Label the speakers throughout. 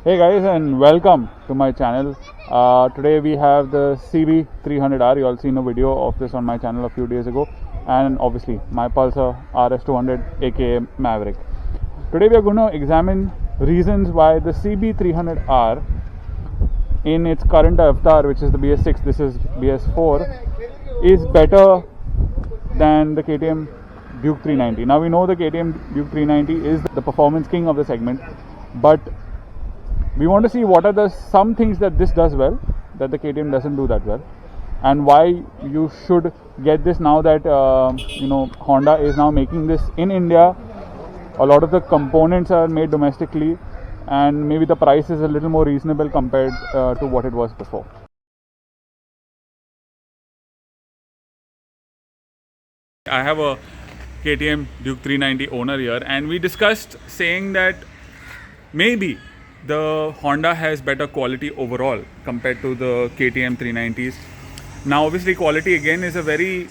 Speaker 1: Hey guys, and welcome to my channel. Today we have the CB300R. You all seen a video of this on my channel a few days ago, and obviously my Pulsar RS200 aka Maverick. Today we are going to examine reasons why the CB300R in its current avatar, which is the BS6, this is BS4, is better than the KTM Duke 390. Now we know the KTM Duke 390 is the performance king of the segment, but we want to see what are the some things that this does well that the KTM doesn't do that well, and why you should get this now that Honda is now making this in India. A lot of the components are made domestically, and maybe the price is a little more reasonable compared to what it was before. I have a KTM Duke 390 owner here, and we discussed saying that maybe the Honda has better quality overall compared to the KTM 390s. Now obviously quality again is a very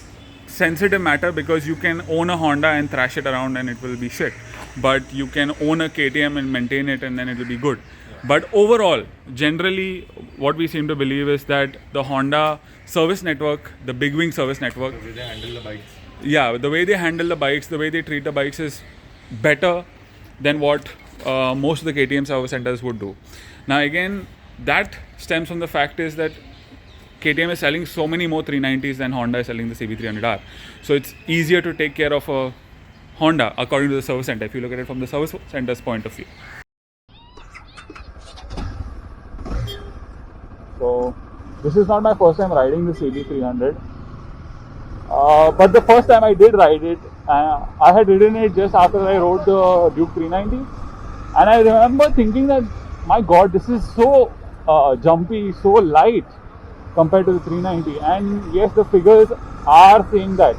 Speaker 1: sensitive matter, because you can own a Honda and thrash it around and it will be shit, but you can own a KTM and maintain it and then it will be good. But overall, generally what we seem to believe is that the Honda service network, the big wing service network,
Speaker 2: the way they handle the bikes.
Speaker 1: Yeah, the way they handle the bikes, the way they treat the bikes is better than what most of the KTM service centers would do. Now again, that stems from the fact is that KTM is selling so many more 390s than Honda is selling the CB300R. So it's easier to take care of a Honda according to the service center, if you look at it from the service center's point of view. So this is not my first time riding the CB300. But the first time I did ride it, I had ridden it just after I rode the Duke 390, and I remember thinking that, my god, this is so jumpy, so light compared to the 390. And yes, the figures are saying that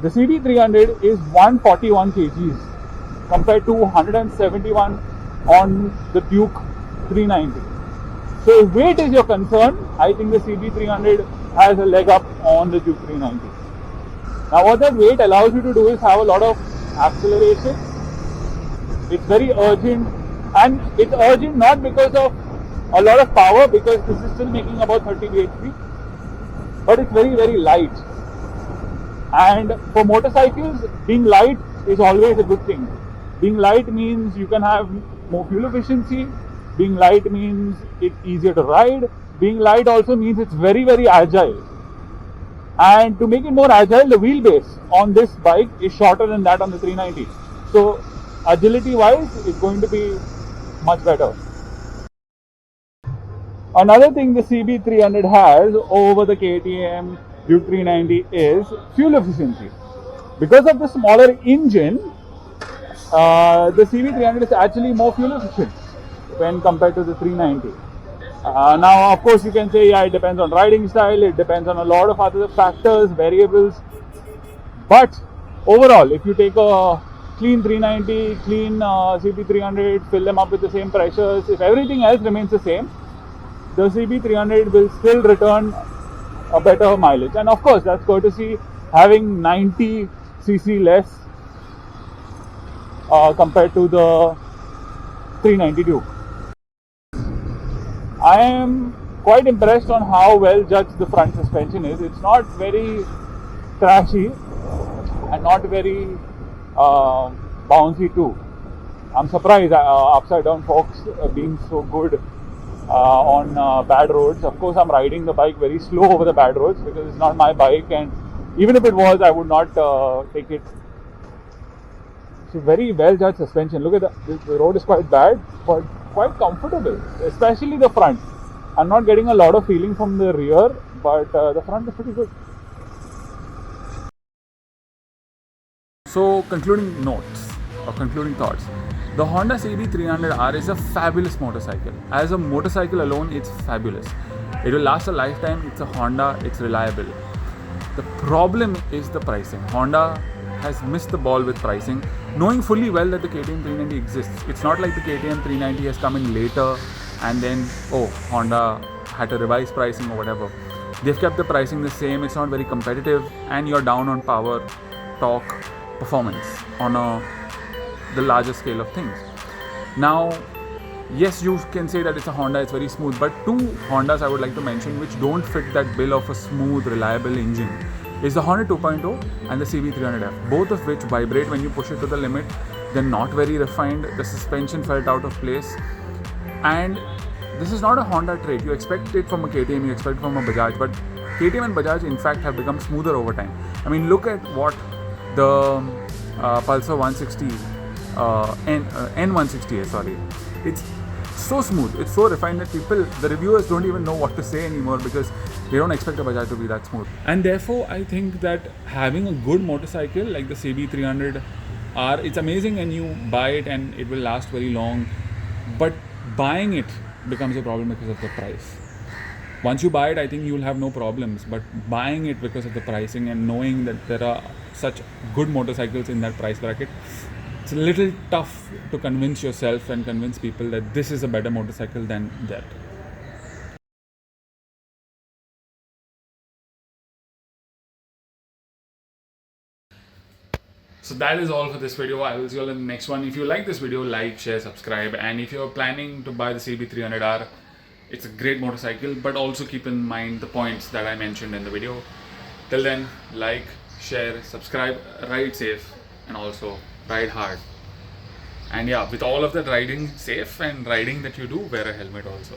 Speaker 1: the CB300 is 141 kgs compared to 171 on the Duke 390. So if weight is your concern, I think the CB300 has a leg up on the Duke 390. Now what that weight allows you to do is have a lot of acceleration. It's very urgent, and it's urgent not because of a lot of power, because this is still making about 30 bhp, but it's very, very light. And for motorcycles, being light is always a good thing. Being light means you can have more fuel efficiency. Being light means it's easier to ride. Being light also means it's very, very agile. And to make it more agile, the wheelbase on this bike is shorter than that on the 390. So agility wise, it's going to be much better. Another thing the CB300 has over the KTM Duke 390 is fuel efficiency. Because of the smaller engine, the CB300 is actually more fuel efficient when compared to the 390. Now of course you can say, yeah, it depends on riding style, it depends on a lot of other factors, variables, but overall, if you take a clean 390, clean CB300, fill them up with the same pressures, if everything else remains the same, the CB300 will still return a better mileage. And of course that's courtesy having 90 cc less compared to the 390 Duke. I am quite impressed on how well judged the front suspension is. It's not very trashy and not very bouncy too. I'm surprised upside down forks being so good on bad roads. Of course, I'm riding the bike very slow over the bad roads because it's not my bike, and even if it was, I would not take it. So very well judged suspension. Look at the road is quite bad, but quite comfortable, especially the front. I'm not getting a lot of feeling from the rear, but the front is pretty good. So concluding notes or concluding thoughts, the Honda CB300R is a fabulous motorcycle. As a motorcycle alone, it's fabulous. It will last a lifetime. It's a Honda, it's reliable. The problem is the pricing. Honda has missed the ball with pricing, knowing fully well that the KTM 390 exists. It's not like the KTM 390 has come in later and then, Honda had to revise pricing or whatever. They've kept the pricing the same. It's not very competitive, and you're down on power, torque, performance on the larger scale of things. Now, Yes, you can say that it's a Honda, it's very smooth, but two Hondas I would like to mention which don't fit that bill of a smooth, reliable engine is the Hornet 2.0 and the CB300F, both of which vibrate when you push it to the limit. They're not very refined, the suspension felt out of place, and this is not a Honda trait. You expect it from a KTM, you expect it from a Bajaj, but KTM and Bajaj in fact have become smoother over time. I mean, look at what the Pulsar 160 N160 is, sorry. It's so smooth, it's so refined that the reviewers don't even know what to say anymore because they don't expect a Bajaj to be that smooth. And therefore, I think that having a good motorcycle like the CB300R, it's amazing when you buy it and it will last very long, but buying it becomes a problem because of the price. Once you buy it, I think you'll have no problems, but buying it because of the pricing and knowing that there are such good motorcycles in that price bracket, it's a little tough to convince yourself and convince people that this is a better motorcycle than that. So that is all for this video. I will see you all in the next one. If you like this video, like, share, subscribe, and if you're planning to buy the CB300R, it's a great motorcycle, but also keep in mind the points that I mentioned in the video. Till then, like, share, subscribe, ride safe, and also ride hard. And yeah, with all of that riding safe and riding that you do, wear a helmet also.